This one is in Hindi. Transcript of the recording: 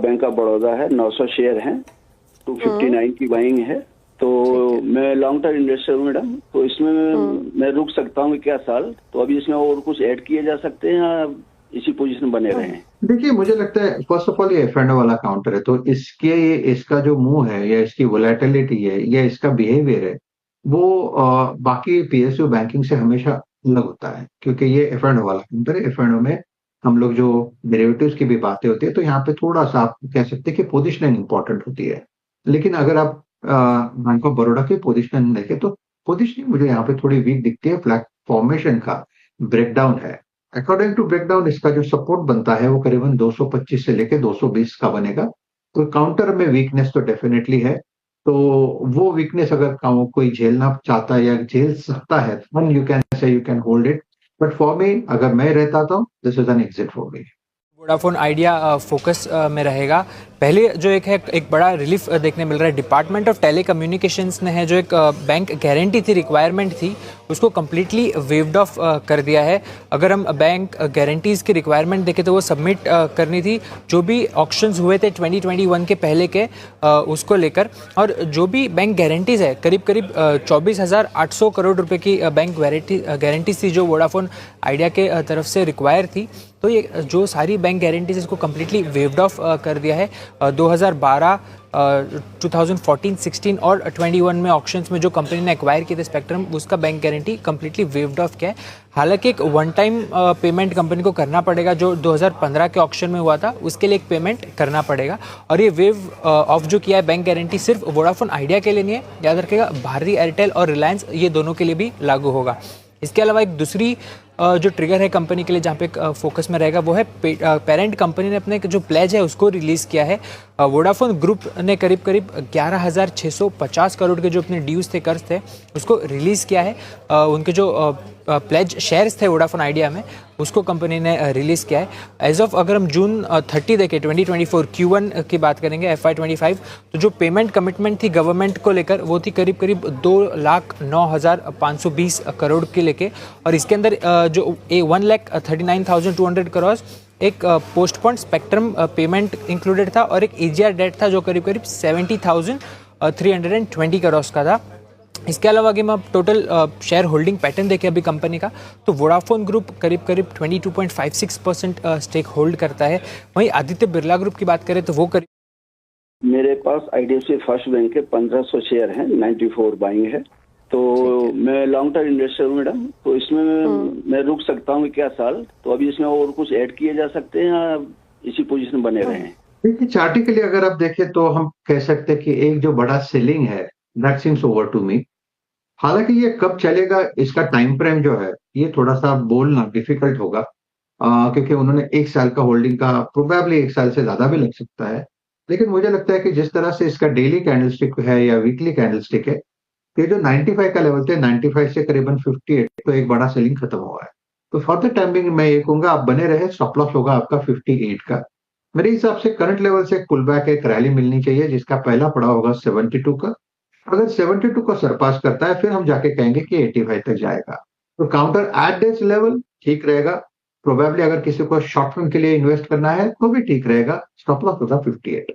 बैंक ऑफ बड़ौदा है, 900 शेयर हैं, 259 की बाइंग है। तो मैं लॉन्ग टर्म इन्वेस्टर हूँ मैडम, तो इसमें मैं रुक सकता हूँ क्या साल? तो अभी इसमें और कुछ ऐड किए जा सकते हैं या इसी पोजीशन बने रहें? देखिए, मुझे लगता है फर्स्ट ऑफ ऑल ये एफ&ओ वाला काउंटर है, तो इसका जो मूव है या इसकी वोलेटिलिटी है या इसका बिहेवियर है, वो बाकी पीएसयू बैंकिंग से हमेशा अलग होता है, क्योंकि ये एफ&ओ वाला काउंटर है। एफ&ओ में हम लोग जो डेरिवेटिव्स की भी बातें होती है, तो यहाँ पे थोड़ा सा आप कह सकते हैं कि पोजिशनिंग इंपॉर्टेंट होती है। लेकिन अगर आप बैंक ऑफ बड़ौदा की पोजिशनिंग देखें, तो पोजिशनिंग मुझे यहाँ पे थोड़ी वीक दिखती है। फ्लैग फॉर्मेशन का ब्रेकडाउन है। अकॉर्डिंग टू ब्रेकडाउन इसका जो सपोर्ट बनता है वो करीबन 225 से लेके 220 का बनेगा। तो काउंटर में वीकनेस तो डेफिनेटली है। तो वो वीकनेस अगर कोई झेलना चाहता है या झेल सकता है, then you can say you can hold it. But for me, अगर मैं रहता तो this is an exit for me. Vodafone idea focus में रहेगा। पहले जो एक बड़ा रिलीफ देखने मिल रहा है, डिपार्टमेंट ऑफ टेलीकम्युनिकेशंस ने है जो एक बैंक गारंटी थी, रिक्वायरमेंट थी, उसको कम्प्लीटली वेव्ड ऑफ कर दिया है। अगर हम बैंक गारंटीज़ की रिक्वायरमेंट देखें तो वो सबमिट करनी थी जो भी ऑक्शंस हुए थे 2021 के पहले के, उसको लेकर। और जो भी बैंक गारंटीज़ है, करीब 24,800 करोड़ रुपए की बैंक गारंटीज थी जो वोडाफोन आइडिया के तरफ से रिक्वायर थी। तो ये जो सारी बैंक गारंटीज इसको कम्प्लीटली वेव्ड ऑफ कर दिया है। 2012, 2014, 16 और 21 में ऑक्शंस में जो कंपनी ने एक्वायर किए थे स्पेक्ट्रम, उसका bank guarantee completely waived of किया है। हालांकि एक वन टाइम पेमेंट कंपनी को करना पड़ेगा, जो 2015 के ऑक्शन में हुआ था, उसके लिए एक पेमेंट करना पड़ेगा। और ये वेव ऑफ जो किया है बैंक गारंटी सिर्फ वोडाफोन आइडिया के लिए नहीं है, याद रखिएगा, भारती एयरटेल और रिलायंस, ये दोनों के लिए भी लागू होगा। इसके अलावा एक दूसरी जो ट्रिगर है कंपनी के लिए जहाँ पे फोकस में रहेगा, वो है पेरेंट कंपनी ने अपने जो प्लेज है उसको रिलीज़ किया है। वोडाफोन ग्रुप ने करीब 11,650 करोड़ के जो अपने ड्यूज थे, कर्ज थे, उसको रिलीज़ किया है। उनके जो प्लेज शेयर्स थे वोडाफोन आइडिया में, उसको कंपनी ने रिलीज़ किया है। एज ऑफ अगर हम जून 30 देखें 2024 Q1 की बात करेंगे, FY25, तो जो पेमेंट कमिटमेंट थी गवर्नमेंट को लेकर वो थी करीब 2,09,520 करोड़ के लेके। और इसके अंदर जो 1,39,200 करोड़ एक पोस्टपोन्ड स्पेक्ट्रम पेमेंट इंक्लूडेड था और एक AGR डेट था जो करीब 70,320 करोड़ का था। इसके अलावा अगर हम टोटल शेयर होल्डिंग पैटर्न देखें अभी कंपनी का, तो वोडाफोन ग्रुप करीब 22.56% स्टेक होल्ड करता है। वहीं आदित्य बिरला ग्रुप की बात करें तो वो करीब, मेरे पास IDFC फर्स्ट बैंक के 1500 शेयर हैं, 94 बाइंग है। तो मैं लॉन्ग टर्म इन्वेस्टर हूँ मैडम, तो इसमें मैं रुक सकता हूँ क्या साल? तो अभी इसमें और कुछ ऐड किए जा सकते हैं या इसी पोजीशन बने रहें? देखिए, चार्टिकली अगर आप देखें तो हम कह सकते हैं कि एक जो बड़ा सेलिंग है, that seems over to me. हालांकि ये कब चलेगा, इसका टाइम फ्रेम जो है ये थोड़ा सा बोलना डिफिकल्ट होगा, क्योंकि उन्होंने एक साल का होल्डिंग का, प्रोबेबली एक साल से ज्यादा भी लग सकता है। लेकिन मुझे लगता है कि जिस तरह से इसका डेली कैंडलस्टिक है या वीकली कैंडलस्टिक है, ये जो 95 का लेवल थे, 95 से करीबन 58, तो एक बड़ा सेलिंग खत्म हुआ है। तो फॉर द टाइमिंग मैं ये कहूंगा आप बने रहे, स्टॉप लॉस होगा आपका 58 का। मेरे हिसाब से करंट लेवल से पुल बैक, एक रैली मिलनी चाहिए जिसका पहला पड़ाव होगा 72 का। अगर 72 को सरपास करता है, फिर हम जाके कहेंगे कि 85 तक जाएगा। तो काउंटर एट दिस लेवल ठीक रहेगा। प्रोबेबली अगर किसी को शॉर्ट टर्म के लिए इन्वेस्ट करना है तो भी ठीक रहेगा। स्टॉप लॉस होगा 58।